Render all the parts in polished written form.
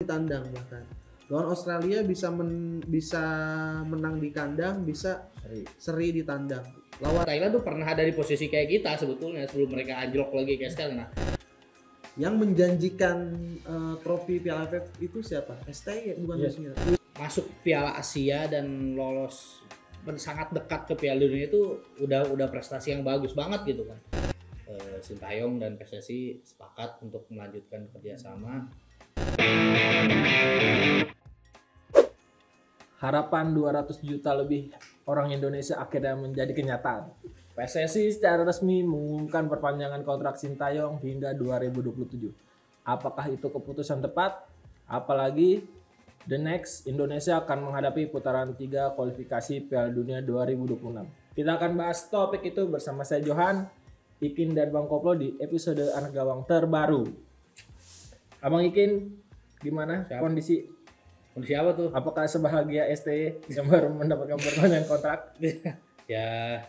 tandang bahkan. Lawan Australia bisa menang di kandang, bisa seri di tandang. Lawan Thailand tuh pernah ada di posisi kayak kita sebetulnya sebelum mereka anjlok lagi kayak sekarang. Nah, yang menjanjikan trofi Piala AFF itu siapa? STI bukan Luis Milla. Masuk Piala Asia dan lolos sangat dekat ke Piala Dunia itu udah prestasi yang bagus banget gitu kan. Sintayong dan PSSI sepakat untuk melanjutkan kerjasama. Harapan 200 juta lebih orang Indonesia akhirnya menjadi kenyataan. PSSI secara resmi mengumumkan perpanjangan kontrak Sintayong hingga 2027. Apakah itu keputusan tepat? Apalagi the next Indonesia akan menghadapi putaran 3 kualifikasi Piala Dunia 2026. Kita akan bahas topik itu bersama saya Johan, Ikin dan Bang Koplo di episode Anak Gawang terbaru. Abang Ikin, gimana kondisi apa tuh? Apakah sebahagia STY yang baru mendapatkan perpanjangan kontrak? Ya,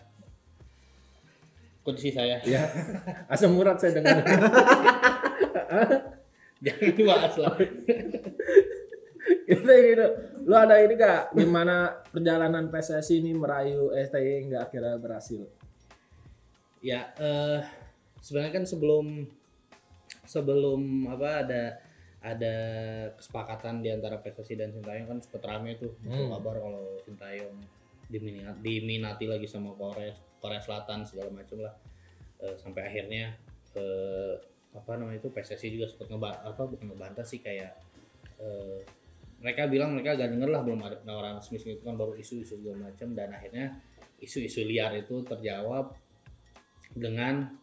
kondisi saya. Ya, asam urat saya dengar. Jangan dibahas lah. Lu ada ini gak? Gimana perjalanan PSSI ini merayu STY hingga akhirnya berhasil? Ya, sebenarnya kan sebelum apa ada kesepakatan di antara PSSI dan Sintayong kan sempat rame tuh kabar kalau Sintayong diminati lagi sama Korea Selatan segala macam lah, sampai akhirnya PSSI juga sempat bukan ngebantah sih, kayak mereka bilang mereka gak denger lah, belum ada penawaran resmi itu kan, baru isu-isu segala macam, dan akhirnya isu-isu liar itu terjawab dengan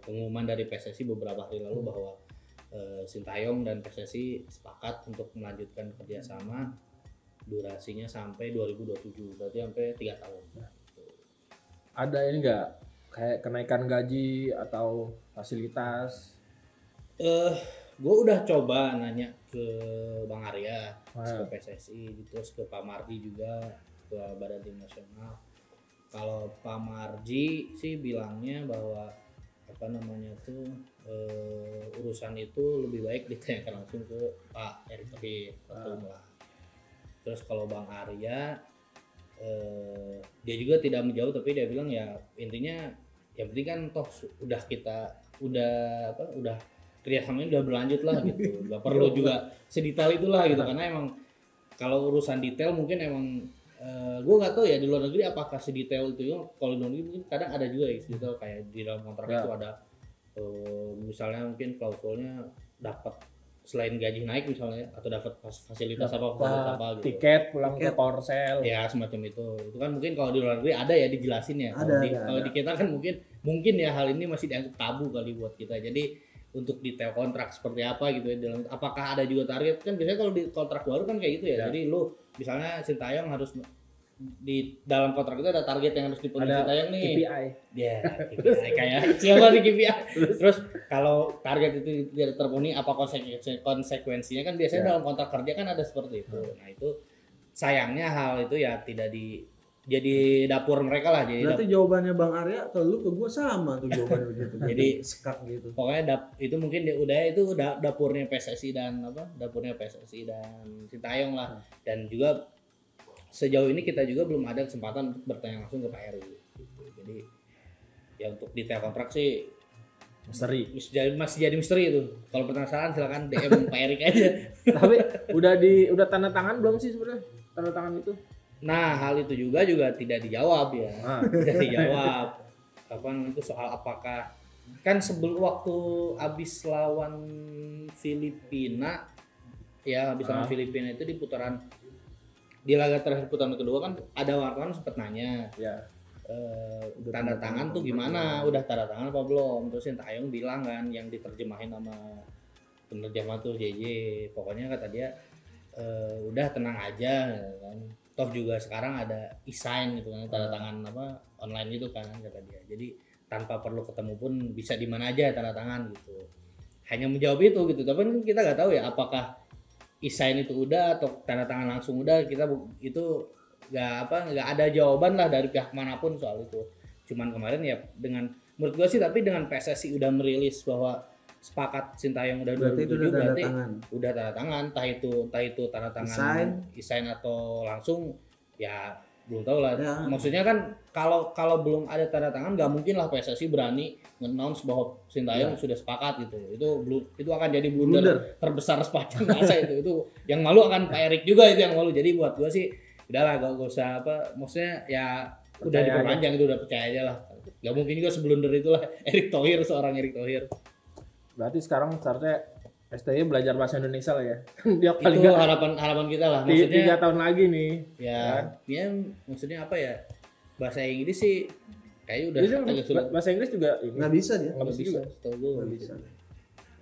pengumuman dari PSSI beberapa hari lalu bahwa Sintayong dan PSSI sepakat untuk melanjutkan kerjasama durasinya sampai 2027, berarti sampai 3 tahun. Ada ini enggak kayak kenaikan gaji atau fasilitas? Gue udah coba nanya ke Bang Arya, ke PSSI, terus ke Pak Mardi juga, ke Badan Tim Nasional. Kalau Pak Mardi sih bilangnya bahwa urusan itu lebih baik ditanyakan langsung ke Pak Erick Thohir ketum lah. Terus kalau Bang Arya dia juga tidak menjawab, tapi dia bilang ya intinya yang penting kan toh udah kerjasamanya udah berlanjut lah gitu, nggak perlu juga sedetail itulah gitu, karena emang kalau urusan detail mungkin emang gue nggak tahu ya di luar negeri apakah sedetail itu ya. Kalau di luar negeri mungkin kadang ada juga ya sedetail, kayak di dalam kontrak itu ada misalnya mungkin klausulnya dapat selain gaji naik misalnya, atau dapat fasilitas apa gitu, tiket pulang ke Korsel ya semacam itu kan mungkin kalau di luar negeri ada ya dijelasin ya. Kalau di kita kan mungkin ya hal ini masih dianggap tabu kali buat kita. Jadi untuk detail kontrak seperti apa gitu ya, dalam apakah ada juga target, kan biasanya kalau di kontrak baru kan kayak gitu ya. Jadi lu misalnya Sintayong harus di dalam kontrak itu ada target yang harus dipenuhi Sintayong nih, KPI. Ya, KPI kayak siapa di KPI. Terus kalau target itu tidak terpenuhi, apa konsekuensinya, kan biasanya dalam kontrak kerja kan ada seperti itu. Nah itu sayangnya hal itu ya tidak jadi dapur mereka lah. Jadi berarti jawabannya Bang Arya ke lu ke gue sama tuh jawabannya begitu. Jadi sekak gitu. Pokoknya itu mungkin itu dapurnya PSSI dan Sintayong lah. Dan juga sejauh ini kita juga belum ada kesempatan untuk bertanya langsung ke Pak Eri gitu. Jadi ya untuk detail kontrak sih masih jadi misteri itu. Kalau penasaran silakan DM Pak Erik aja. Tapi udah tanda tangan belum sih sebenarnya tanda tangan itu? Nah, hal itu juga tidak dijawab ya. Tidak dijawab. Itu soal apakah kan sebelum waktu habis lawan Filipina itu di laga terakhir putaran kedua kan ada wartawan sempat nanya. Ya. Tanda tangan tuh gimana? Udah tanda tangan apa belum? Terus Sintayong bilang kan yang diterjemahin sama penerjemah tuh JJ. Pokoknya kata dia udah tenang aja kan. Toh juga sekarang ada e-sign gitu kan, tanda tangan online gitu kan kata dia. Jadi tanpa perlu ketemu pun bisa di mana aja tanda tangan gitu. Hanya menjawab itu gitu. Tapi kita nggak tahu ya apakah e-sign itu udah atau tanda tangan langsung udah. Kita itu nggak ada jawaban lah dari pihak manapun soal itu. Cuman kemarin ya menurut gue sih, tapi dengan PSSI udah merilis bahwa sepakat Sintayong udah Berarti itu 2007 udah tanda berarti tangan. udah tanda tangan, entah itu tanda tangan desain atau langsung ya belum tahu lah. Ya. Maksudnya kan kalau belum ada tanda tangan nggak mungkin lah PSSI berani nge-announce bahwa Sintayong sudah sepakat gitu. Itu akan jadi blunder terbesar sepanjang masa itu. Itu yang malu akan Pak Erik juga itu yang malu. Jadi buat gua sih udahlah gak usah maksudnya ya udah diperpanjang itu udah percaya aja lah. Gak mungkin juga seblunder itulah seorang Erick Thohir. Berarti sekarang seharusnya STY belajar bahasa Indonesia lah ya. Dia Itu harapan kita lah. Maksudnya 3 tahun lagi nih. Ya, ya maksudnya apa ya? Bahasa Inggris sih kayaknya udah agak sulit. Bahasa Inggris juga nggak bisa dia. Nggak bisa juga. Setahu gue nggak bisa.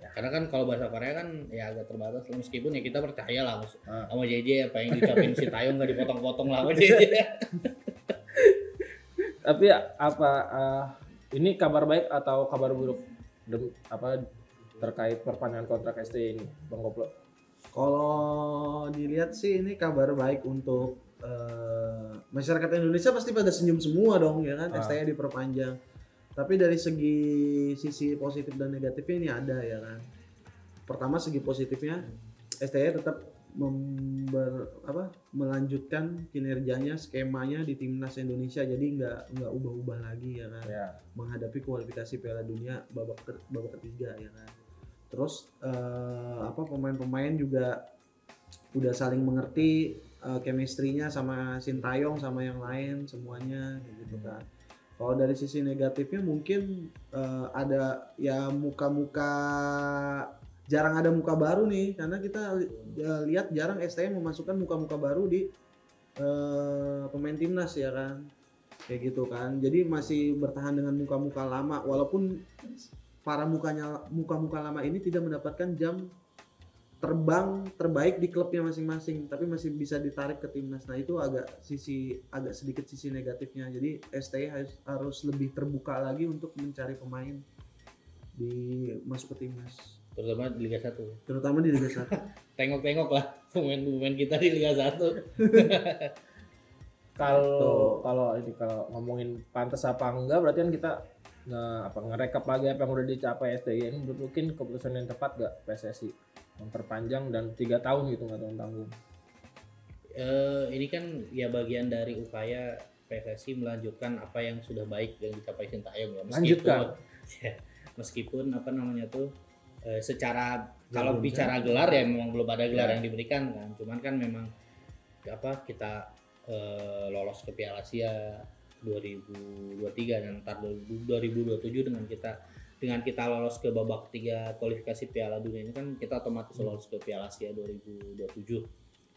Ya, karena kan kalau bahasa Korea kan ya agak terbatas. Meskipun ya kita percaya lah sama JJ apa yang diucapin Sintayong nggak dipotong-potong lah sama JJ. Tapi ini kabar baik atau kabar buruk terkait perpanjangan kontrak STY ini, Bang Koplo? Kalau dilihat sih ini kabar baik untuk masyarakat Indonesia pasti pada senyum semua dong ya kan, STY diperpanjang. Tapi dari sisi positif dan negatifnya ini ada ya kan. Pertama segi positifnya STY tetap melanjutkan kinerjanya, skemanya di timnas Indonesia, jadi nggak ubah-ubah lagi ya kan. Menghadapi kualifikasi Piala Dunia babak ketiga ya kan. Terus pemain-pemain juga udah saling mengerti chemistry-nya sama Sintayong sama yang lain semuanya gitu kan. Kalau dari sisi negatifnya mungkin ada ya jarang ada muka baru nih, karena kita lihat jarang STM memasukkan muka-muka baru di pemain timnas ya kan, kayak gitu kan. Jadi masih bertahan dengan muka-muka lama, walaupun para muka-muka lama ini tidak mendapatkan jam terbang terbaik di klubnya masing-masing, tapi masih bisa ditarik ke timnas. Nah itu agak sedikit sisi negatifnya. Jadi STI harus lebih terbuka lagi untuk mencari pemain masuk ke timnas. Terutama di Liga 1. Tengok-tengok lah pemain kita di Liga 1. Kalau ngomongin pantas apa enggak, berarti kan kita ngerekap lagi apa yang udah dicapai STY. Ini mungkin keputusan yang tepat gak PSSI memperpanjang dan 3 tahun gitu, nggak tanggung. Ini kan ya bagian dari upaya PSSI melanjutkan apa yang sudah baik yang dicapai Sintayong ya. Meskipun secara kalau bicara gelar ya memang belum ada gelar yang diberikan kan. Cuman kan memang kita lolos ke Piala Asia 2023 dan ntar 2027 dengan kita lolos ke babak ketiga kualifikasi Piala Dunia ini kan kita otomatis lolos ke Piala Asia 2027.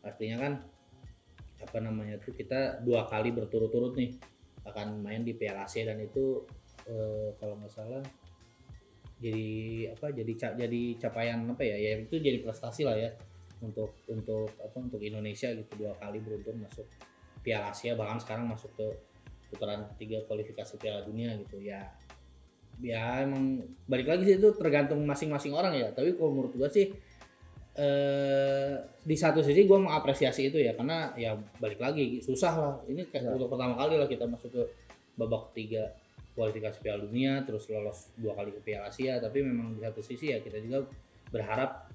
Artinya kan kita 2 kali berturut-turut nih akan main di Piala Asia, dan itu kalau nggak salah jadi capaian ya itu jadi prestasi lah ya untuk Indonesia gitu, 2 kali beruntun masuk Piala Asia, bahkan sekarang masuk ke putaran ketiga kualifikasi Piala Dunia gitu ya emang balik lagi sih itu tergantung masing-masing orang ya. Tapi kalau menurut gua sih di satu sisi gua mengapresiasi itu ya, karena ya balik lagi susah lah ini untuk pertama kali lah kita masuk ke babak ketiga kualifikasi Piala Dunia, terus lolos 2 kali ke Piala Asia. Tapi memang di satu sisi ya kita juga berharap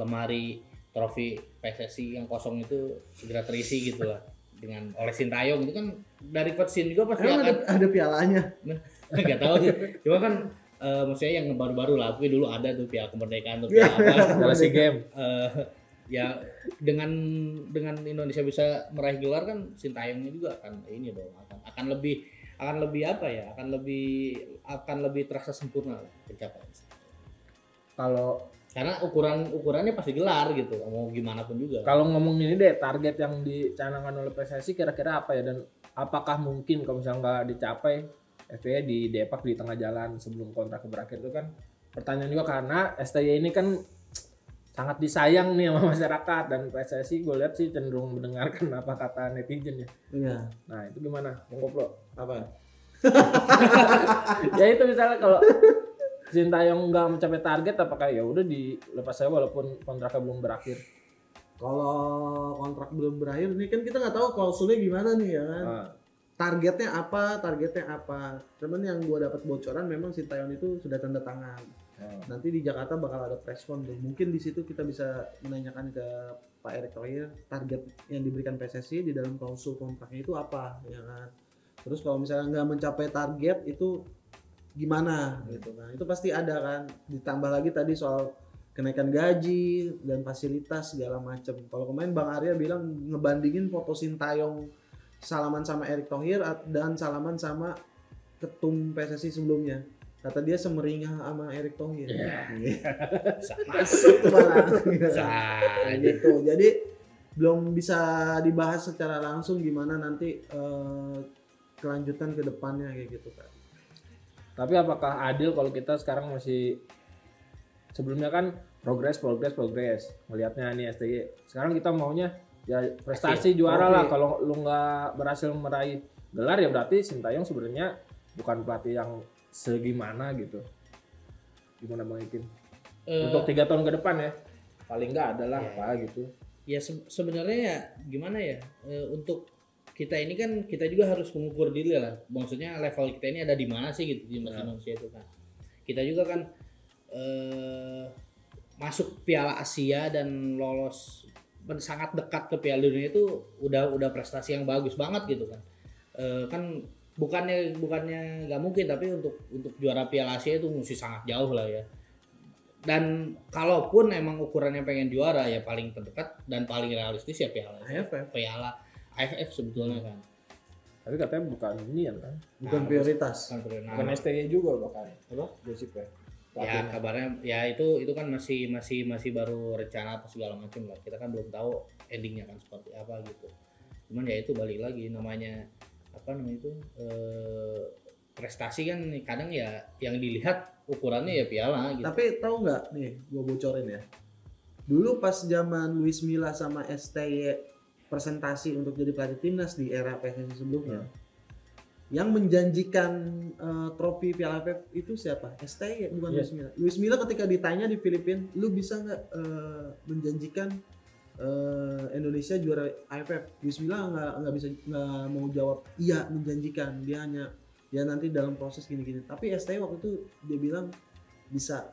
lemari trofi PSSI yang kosong itu segera terisi gitu lah dengan oleh Sintayong. Itu kan dari coach Sin juga pasti ada pialanya. Nggak tahu sih, cuma kan maksudnya yang baru-baru lah, tapi dulu ada tuh Piala Kemerdekaan tuh Piala SEA Games. Ya dengan Indonesia bisa meraih gelar kan Sintayongnya juga akan ini dong, akan lebih terasa sempurna pencapaian. Karena ukurannya pasti gelar gitu, mau gimana pun juga. Kalau ngomong ini deh, target yang dicanangkan oleh PSSI kira-kira apa ya, dan apakah mungkin kalau misalnya nggak dicapai FPI di depak di tengah jalan sebelum kontrak berakhir? Itu kan pertanyaan juga, karena STY ini kan sangat disayang nih sama masyarakat, dan PSSI gue lihat sih cenderung mendengarkan apa kata netizen ya. Iya. Nah itu gimana, Bang Koplo? Apa? Ya itu misalnya kalau Sintayong nggak mencapai target, apakah ya udah dilepas saya walaupun kontraknya belum berakhir? Kalau kontrak belum berakhir, ini kan kita nggak tahu klausulnya gimana nih ya kan. Targetnya apa? Cuman yang gue dapat bocoran memang Sintayong itu sudah tanda tangan. Nanti di Jakarta bakal ada preskon tuh. Mungkin di situ kita bisa menanyakan ke Pak Erick Thohir target yang diberikan PSSI di dalam klausul kontraknya itu apa, ya kan. Terus kalau misalnya nggak mencapai target itu gimana gitu kan. Itu pasti ada kan. Ditambah lagi tadi soal kenaikan gaji dan fasilitas segala macam. Kalau kemarin Bang Arya bilang ngebandingin foto Sintayong salaman sama Erick Thohir dan salaman sama ketum PSSI sebelumnya. Kata dia semeringah sama Erick Thohir. Masuk tuh gitu. Jadi belum bisa dibahas secara langsung gimana nanti kelanjutan ke depannya kayak gitu kan. Tapi apakah adil kalau kita sekarang masih sebelumnya kan progres melihatnya nih STY. Sekarang kita maunya ya prestasi juara lah. Kalau lu nggak berhasil meraih gelar ya berarti Sintayong sebenarnya bukan pelatih yang segimana gitu. Gimana Bang Ikin? Untuk 3 tahun ke depan ya paling nggak adalah apa gitu. Ya sebenarnya ya gimana ya, untuk kita ini kan kita juga harus mengukur diri lah. Maksudnya level kita ini ada di mana sih gitu di manusia itu kan. Kita juga kan masuk Piala Asia dan lolos sangat dekat ke Piala Dunia itu udah prestasi yang bagus banget gitu kan. Kan bukannya nggak mungkin, tapi untuk juara Piala Asia itu mesti sangat jauh lah ya. Dan kalaupun emang ukurannya pengen juara ya paling terdekat dan paling realistis ya Piala AFF sebetulnya kan. Tapi katanya bukan ini ya kan? Bukan prioritas. Bukan STY juga bahkan. Apa? Gosip ya. Ya kabarnya ya itu kan masih baru rencana apa segala macam lah. Kita kan belum tahu endingnya kan seperti apa gitu. Cuman ya itu balik lagi namanya prestasi kan kadang ya yang dilihat ukurannya ya piala gitu. Tapi tahu nggak nih, gua bocorin ya. Dulu pas zaman Luis Milla sama STY presentasi untuk jadi pelatih timnas di era PSSI sebelumnya, yang menjanjikan trofi Piala AFF itu siapa? STY bukan Luis Milla. Luis Milla ketika ditanya di Filipina, lu bisa nggak menjanjikan Indonesia juara AFF? Luis Milla nggak mau jawab iya menjanjikan, dia hanya ya nanti dalam proses gini-gini. Tapi STY waktu itu dia bilang bisa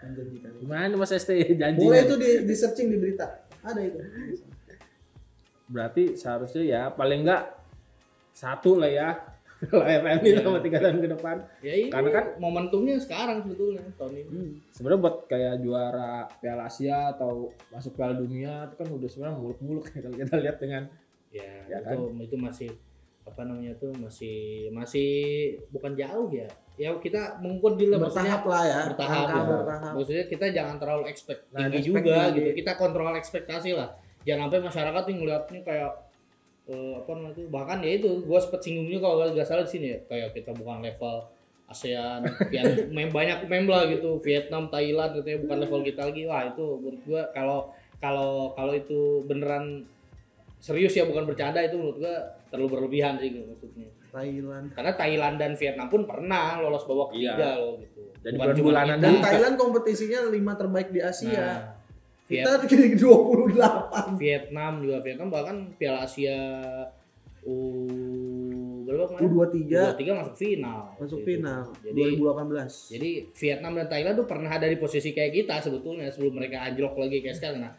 menjanjikan. Gimana Mas STY janji? Boleh itu di searching di berita, ada itu. Berarti seharusnya ya paling nggak satu lah ya kalau AFF ini sama 3 tahun ke depan. Ya ini karena kan momentumnya sekarang sebetulnya tahun ini. Sebenarnya buat kayak juara Piala Asia atau masuk Piala Dunia itu kan udah sebenarnya muluk-muluk ya kalau kita lihat dengan ya itu masih apa namanya tuh masih bukan jauh ya. Ya kita mengukur dulu bertahap lah ya. Bertahap. Maksudnya kita jangan terlalu expect tinggi juga gitu. Kita kontrol ekspektasi lah. Jangan sampai masyarakat tuh ngeliatnya kayak bahkan ya itu gue sempet singgungnya kalau gak salah di sini ya, kayak kita bukan level ASEAN yang banyak lah gitu, Vietnam, Thailand gitu ya, bukan level kita lagi. Wah itu menurut gue kalau itu beneran serius ya bukan bercanda, itu menurut gue terlalu berlebihan sih maksudnya. Thailand, karena Thailand dan Vietnam pun pernah lolos babak ketiga loh gitu. Jadi bulan-bulanan dan Thailand kompetisinya 5 terbaik di Asia. Kita 28. Vietnam bahkan Piala Asia berapa kemarin? U23 masuk final. Jadi 2018. Jadi Vietnam dan Thailand tuh pernah ada di posisi kayak kita sebetulnya sebelum mereka anjlok lagi kayak sekarang. Nah,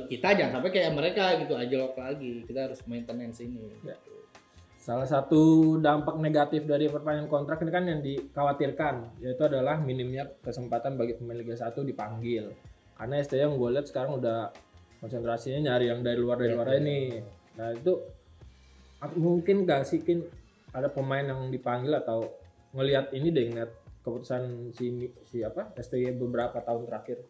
kita jangan sampai kayak mereka gitu anjlok lagi. Kita harus maintenance ini. Ya. Salah satu dampak negatif dari perpanjangan kontrak ini kan yang dikhawatirkan yaitu adalah minimnya kesempatan bagi pemain Liga 1 dipanggil. Karena STY yang gue lihat sekarang udah konsentrasinya nyari yang dari luar ini. Nah itu mungkin gak sih ada pemain yang dipanggil atau ngelihat ini deh, ngeliat keputusan si STY beberapa tahun terakhir.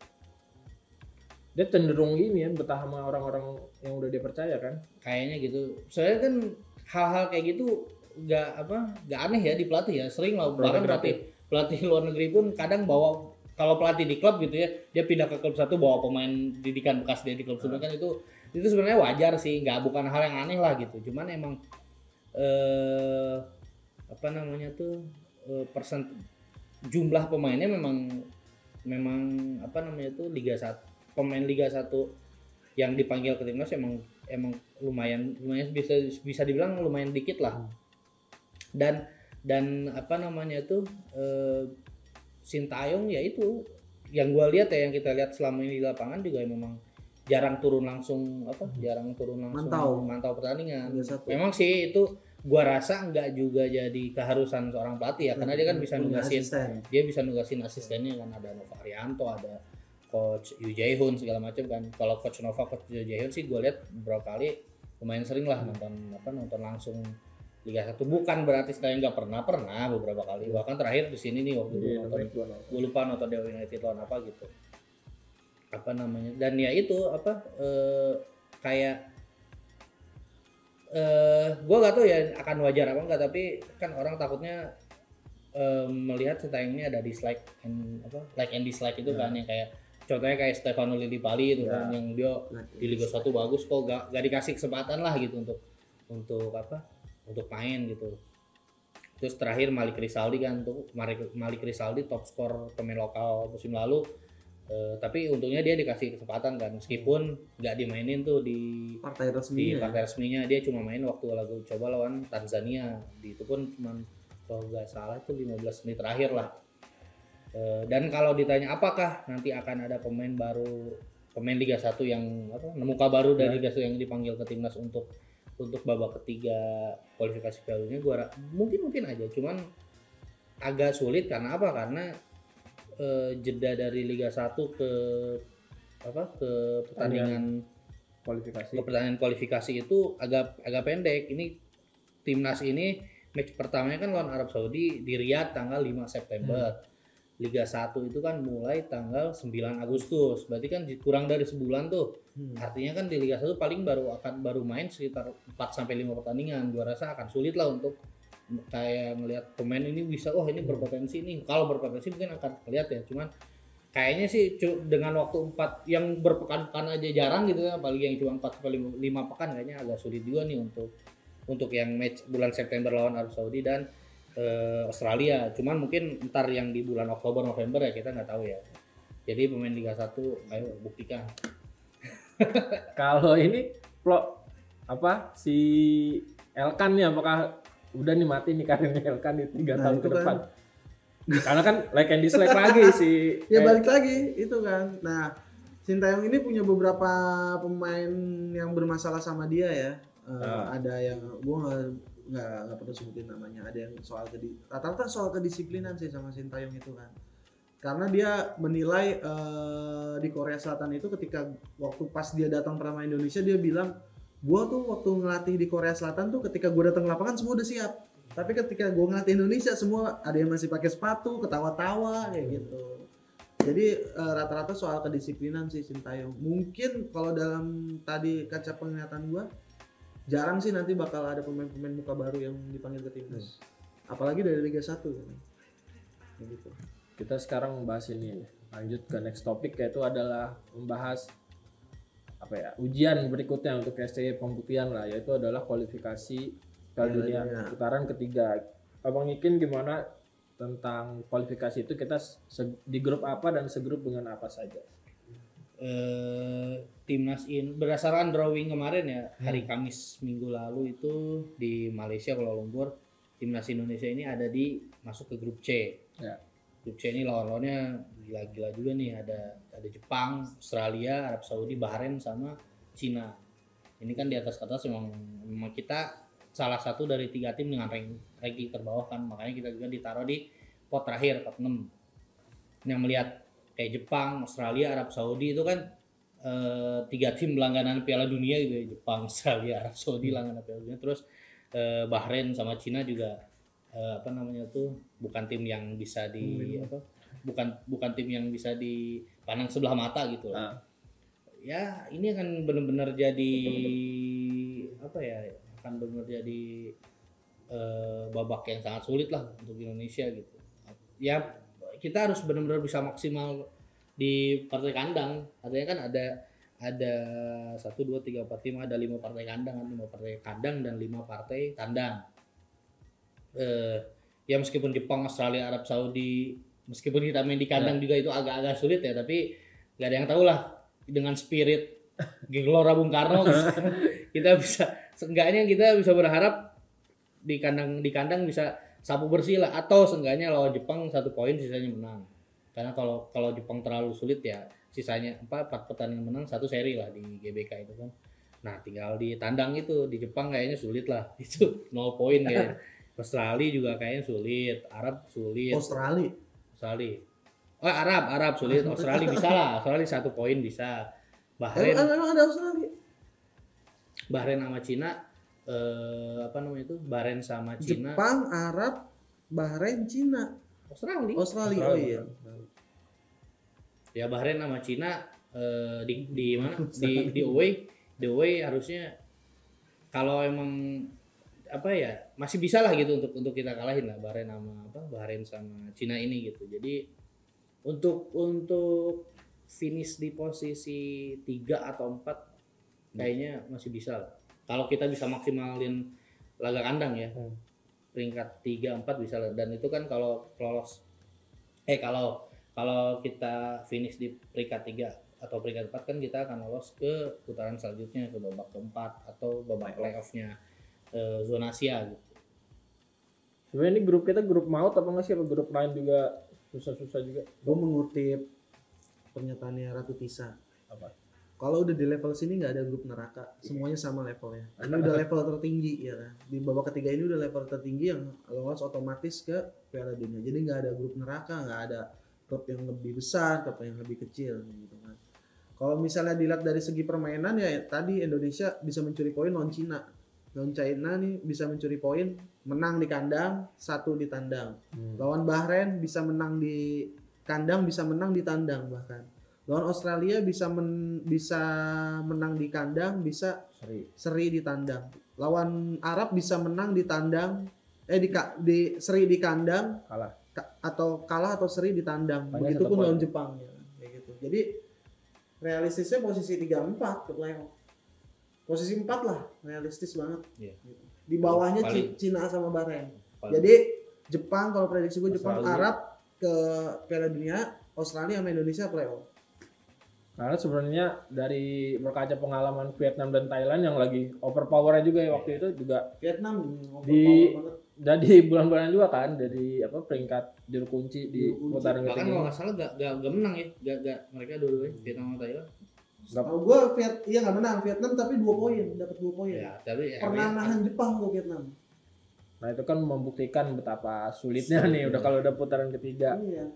Dia cenderung ini ya betah sama orang-orang yang udah dia percaya kan. Kayaknya gitu. Soalnya kan hal-hal kayak gitu gak aneh ya di pelatih ya. Sering lah bahkan pelatih luar negeri pun kadang bawa. Kalau pelatih di klub gitu ya, dia pindah ke klub satu bawa pemain didikan bekas dia di klub sebelumnya kan itu sebenarnya wajar sih, bukan hal yang aneh lah gitu. Cuman emang jumlah pemainnya memang Liga 1, pemain Liga 1 yang dipanggil ke timnas emang lumayan bisa dibilang lumayan dikit lah. Dan Sintayong ya itu yang gua lihat ya, yang kita lihat selama ini di lapangan juga memang jarang turun langsung mantau pertandingan. Memang sih itu gua rasa nggak juga jadi keharusan seorang pelatih ya, karena dia kan bisa nugasin asistennya kan, ada Nova Arianto, ada coach Yu Jae-hoon segala macam kan. Kalau coach Nova, coach Yu Jae-hoon sih gua lihat beberapa kali lumayan sering lah nonton langsung Liga 1. Bukan berarti saya nggak pernah beberapa kali. Bahkan terakhir di sini nih waktu gue lupa nonton Dewa United lawan apa gitu. Apa namanya? Dan ya itu kayak gue gak tahu ya akan wajar apa enggak, tapi kan orang takutnya melihat Sintayong ini ada dislike like and dislike itu kan, yang kayak contohnya kayak Stefano Lillipali itu kan, yang dia di Liga 1 bagus kok gak dikasih kesempatan lah gitu untuk main gitu. Terus terakhir Malik Rizaldi kan tuh, Malik Rizaldi top skor pemain lokal musim lalu, tapi untungnya dia dikasih kesempatan kan, meskipun nggak dimainin tuh di partai resminya. Dia cuma main waktu lagu coba lawan Tanzania, itu pun cuma kalau nggak salah tuh 15 menit terakhir lah. Dan kalau ditanya apakah nanti akan ada pemain Liga 1 yang muka baru dari Liga 1 yang dipanggil ke timnas untuk babak ketiga kualifikasi Piala Dunia, mungkin aja, cuman agak sulit karena jeda dari Liga 1 ke pertandingan kualifikasi itu agak pendek. Ini timnas ini match pertamanya kan lawan Arab Saudi di Riyadh tanggal 5 September. Liga 1 itu kan mulai tanggal 9 Agustus. Berarti kan kurang dari sebulan tuh. Artinya kan di Liga 1 paling baru main sekitar 4 sampai 5 pertandingan. Gua rasa akan sulit lah untuk kayak ngelihat pemain ini bisa ini berpotensi nih. Kalau berpotensi mungkin akan kelihatan ya. Cuman kayaknya sih dengan waktu 4 yang berpekan-pekan aja jarang gitu ya, apalagi yang cuma 4 sampai 5 pekan, kayaknya agak sulit juga nih untuk yang match bulan September lawan Arab Saudi dan Australia. Cuman mungkin ntar yang di bulan Oktober November ya kita nggak tahu ya. Jadi pemain Liga 1 ayo buktikan. Kalau ini si Elkan nih, apakah udah nih mati nih karirnya Elkan di 3 tahun ke depan? Karena kan like and dislike lagi sih. Ya balik lagi itu kan. Nah, Sintayong ini punya beberapa pemain yang bermasalah sama dia ya. Ada yang gua nggak perlu sebutin namanya. Ada yang rata-rata soal kedisiplinan sih sama Sintayong itu kan. Karena dia menilai di Korea Selatan itu ketika waktu pas dia datang pertama Indonesia, dia bilang, gua tuh waktu ngelatih di Korea Selatan tuh ketika gua datang lapangan semua udah siap. Tapi ketika gua ngelatih Indonesia semua ada yang masih pakai sepatu, ketawa-tawa kayak gitu. Jadi rata-rata soal kedisiplinan sih Sintayong. Mungkin kalau dalam tadi kaca penglihatan gua, jarang sih nanti bakal ada pemain-pemain muka baru yang dipanggil ke timnas. Apalagi dari Liga 1 kan. Gitu. Kita sekarang membahas ini, lanjut ke next topic, yaitu adalah membahas ujian berikutnya untuk SCY pembuktian lah, yaitu adalah kualifikasi Piala Dunia putaran ketiga. Abang Ikin gimana tentang kualifikasi itu? Kita di grup apa dan segrup dengan apa saja? Timnas ini berdasarkan drawing kemarin ya, hari Kamis minggu lalu itu di Malaysia Kuala Lumpur, timnas Indonesia ini masuk ke grup C. Ya. Grup C ini lawan-lawannya gila-gila juga nih, ada Jepang, Australia, Arab Saudi, Bahrain sama Cina. Ini kan di atas kertas memang kita salah satu dari 3 tim dengan ranking terbawah kan, makanya kita juga ditaruh di pot terakhir, pot 6. Yang melihat kayak Jepang, Australia, Arab Saudi itu kan 3 tim langganan Piala Dunia gitu ya. Jepang, Australia, Arab Saudi langganan Piala Dunia. Terus Bahrain sama Cina juga bukan tim yang bisa bukan tim yang bisa dipandang sebelah mata gitu lah. Ya ini akan benar-benar jadi babak yang sangat sulit lah untuk Indonesia gitu. Ya kita harus benar-benar bisa maksimal di partai kandang. Artinya kan ada 1, 2, 3, 4 tim, ada 5 partai kandang, 5 partai kandang dan 5 partai tandang. Ya meskipun Jepang, Australia, Arab Saudi, meskipun kita main di kandang juga itu agak-agak sulit ya, tapi gak ada yang tahu lah dengan spirit Gelora Bung Karno kita seenggaknya kita bisa berharap di kandang bisa sapu bersih lah, atau seenggaknya lawan Jepang 1 poin sisanya menang. Karena kalau Jepang terlalu sulit ya sisanya 4 pertandingan menang 1 seri lah di GBK itu kan. Nah tinggal di tandang itu di Jepang kayaknya sulit lah itu 0 poin kayaknya. Australia juga kayaknya sulit, Arab sulit. Australia. Oh Arab sulit, Australia bisa lah, Australia 1 poin bisa. Bahrain Ada Australia. Bahrain sama Cina Bahrain sama Cina. Jepang, Arab, Bahrain, Cina. Australia. Oh iya. Ya Bahrain sama Cina di mana? di away harusnya kalau emang masih bisa lah gitu untuk kita kalahin lah Bahrain sama Cina ini gitu. Jadi untuk finish di posisi 3 atau 4 kayaknya masih bisa lah. Kalau kita bisa maksimalin laga kandang ya. Peringkat 3 4 bisa lah. Dan itu kan kalau lolos kalau kita finish di peringkat 3 atau peringkat 4 kan kita akan lolos ke putaran selanjutnya ke babak keempat atau babak playoff-nya zona Asia gitu. Sebenarnya ini grup kita grup maut apa nggak sih? Apa grup lain juga susah-susah juga? Gue mengutip pernyataannya Ratu Tisa. Apa? Kalau udah di level sini nggak ada grup neraka, semuanya sama levelnya. Ini udah level tertinggi ya kan. Di babak ketiga ini udah level tertinggi yang lolos otomatis ke Piala Dunia. Jadi nggak ada grup neraka, nggak ada klub yang lebih besar, klub yang lebih kecil gitu kan. Kalau misalnya dilihat dari segi permainan ya tadi Indonesia bisa mencuri poin lawan Cina. Lawan China nih bisa mencuri poin, menang di kandang, 1 di tandang. Lawan Bahrain bisa menang di kandang, bisa menang di tandang bahkan. Lawan Australia bisa menang di kandang, bisa seri di tandang. Lawan Arab bisa menang di tandang, seri di kandang, kalah atau seri di tandang. Begitupun lawan Jepang ya, kayak gitu. Jadi realistisnya posisi 3-4 ke playoff. Posisi 4 lah, realistis banget. Yeah. Di bawahnya Cina sama Bahrain. Jadi Jepang kalau prediksi gue Jepang, Arab ke Piala Dunia, Australia sama Indonesia playoff. Karena sebenarnya dari berkaca pengalaman Vietnam dan Thailand yang lagi overpower juga ya waktu itu juga Vietnam jadi bulan-bulan juga kan dari peringkat juru kunci di putaran ketiga. Bahkan kalau nggak salah gak menang ya, gak mereka dua-duanya Vietnam sama Thailand. Gue nggak menang Vietnam tapi 2 poin, dapat 2 poin. Ya, tapi pernah nahan Jepang gue Vietnam. Nah itu kan membuktikan betapa sulitnya nih udah kalau udah putaran ketiga. Iya.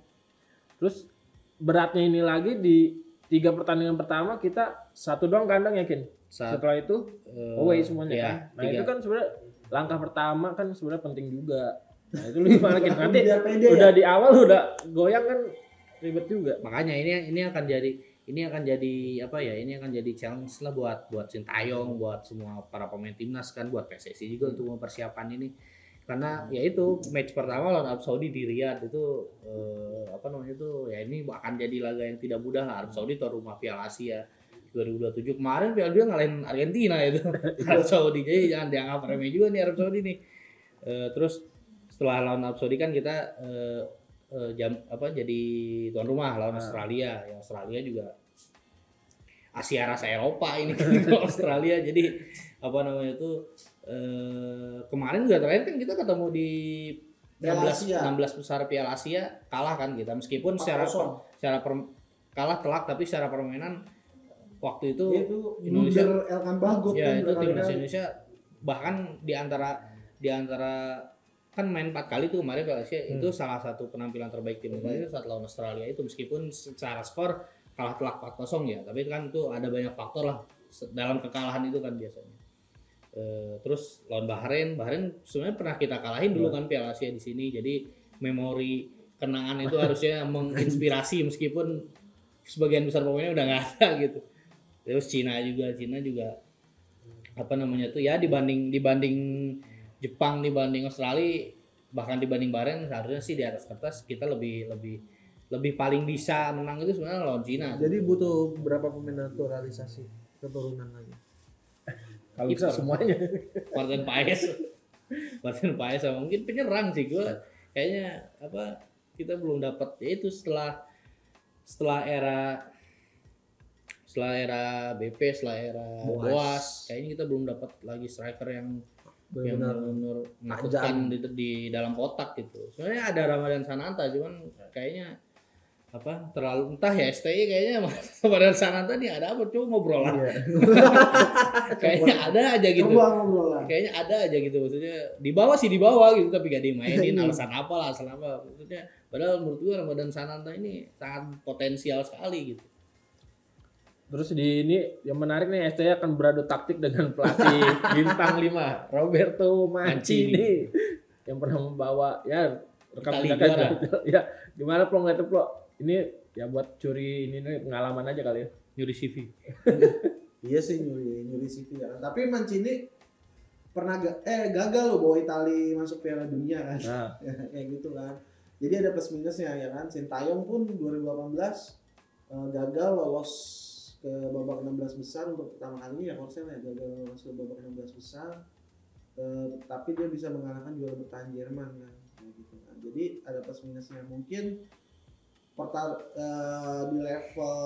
Terus beratnya ini lagi di 3 pertandingan pertama kita 1 doang kandang yakin. Setelah itu away semuanya ya, kan. Nah 3. Itu kan sebenarnya langkah pertama kan sebenarnya penting juga. Nah itu lu gimana gitu nanti udah di awal udah goyang kan ribet juga. Makanya ini akan jadi challenge lah buat Sintayong, buat semua para pemain timnas kan, buat PSSI juga untuk mempersiapkan ini. Karena ya itu match pertama lawan Arab Saudi di Riyadh itu ini akan jadi laga yang tidak mudah lah. Arab Saudi tuan rumah Piala Asia 2027 kemarin Piala Dunia ngalahin Argentina itu Arab Saudi, jadi jangan dianggap remeh juga nih Arab Saudi nih. Terus setelah lawan Arab Saudi kan kita jadi tuan rumah lawan Australia. Ya Australia juga Asia rasa Eropa ini Australia. Jadi kemarin juga terakhir kan kita ketemu di 16 besar Piala Asia, kalah kan kita meskipun kalah telak, tapi secara permainan waktu itu Indonesia Elkan Bagot ya itu timnas Indonesia bahkan di antara kan main 4 kali tuh kemarin Piala Asia itu salah satu penampilan terbaik tim Indonesia saat lawan Australia itu, meskipun secara skor kalah telak 4-0 ya, tapi kan itu ada banyak faktor lah dalam kekalahan itu kan biasanya. Terus lawan Bahrain sebenarnya pernah kita kalahin dulu kan Piala Asia di sini, jadi memori kenangan itu harusnya menginspirasi meskipun sebagian besar pemainnya udah nggak ada gitu. Terus Cina juga dibanding Jepang, dibanding Australia, bahkan dibanding Bahrain seharusnya sih di atas kertas kita lebih paling bisa menang itu sebenarnya lawan Cina. Jadi butuh berapa pemain naturalisasi keturunan lagi? Kalau bisa semuanya. Martin Paes sama mungkin penyerang sih gue. Kayaknya kita belum dapat yaitu setelah era BP, setelah era Boas, kayaknya kita belum dapat lagi striker yang benar-benar menakutkan di dalam kotak gitu. Sebenarnya ada Ramadan Sananta cuman kayaknya terlalu entah ya STI kayaknya sama Dan Sananta nih ada apa coba ngobrol lah. Iya. Kayaknya ada aja gitu. Coba ngobrol lah. Kayaknya ada aja gitu maksudnya di bawah gitu tapi gak dimainin alasan apa lah selama maksudnya padahal menurut gua Ramadan Sananta ini sangat potensial sekali gitu. Terus di ini yang menarik nih STI akan beradu taktik dengan pelatih bintang 5 Roberto Mancini yang pernah membawa ya rekam jejak ya gimana Plong ngeliatnya Plong ini ya buat curi ini nih pengalaman aja kali ya Nyuri CV. Iya sih nyuri CV ya. Tapi Mancini pernah gagal loh bawa Italia masuk Piala Dunia kan. Nah. Kayak gitu kan. Jadi ada plus minusnya ya kan. Sintayong pun 2018 gagal lolos ke babak 16 besar untuk pertama kalinya ya harusnya gagal lolos ke babak 16 besar. Tapi dia bisa mengalahkan juara bertahan Jerman kan. Kayak gitu kan. Jadi ada plus minusnya mungkin di level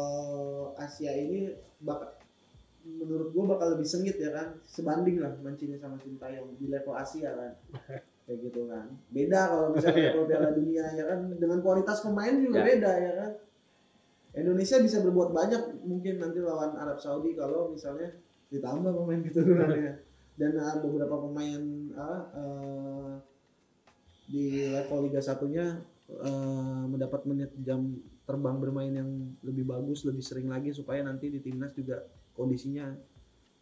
Asia ini menurut gua bakal lebih sengit ya kan sebanding lah Mancini sama Sintayong di level Asia kan kayak gitu kan beda kalau misalnya level Piala Dunia ya kan dengan kualitas pemain juga beda ya kan Indonesia bisa berbuat banyak mungkin nanti lawan Arab Saudi kalau misalnya ditambah pemain keturunannya dan beberapa pemain di level Liga 1-nya mendapat menit jam terbang bermain yang lebih bagus, lebih sering lagi supaya nanti di timnas juga kondisinya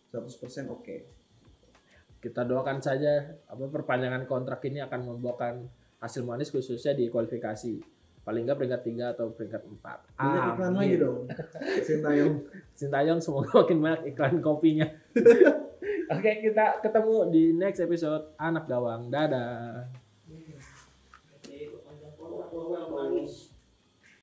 100% oke. Kita doakan saja perpanjangan kontrak ini akan membuahkan hasil manis khususnya di kualifikasi. Paling nggak peringkat 3 atau peringkat 4. Banyak iklan lagi dong. Sintayong semoga makin banyak iklan kopinya. Oke, kita ketemu di next episode Anak Gawang. Dadah.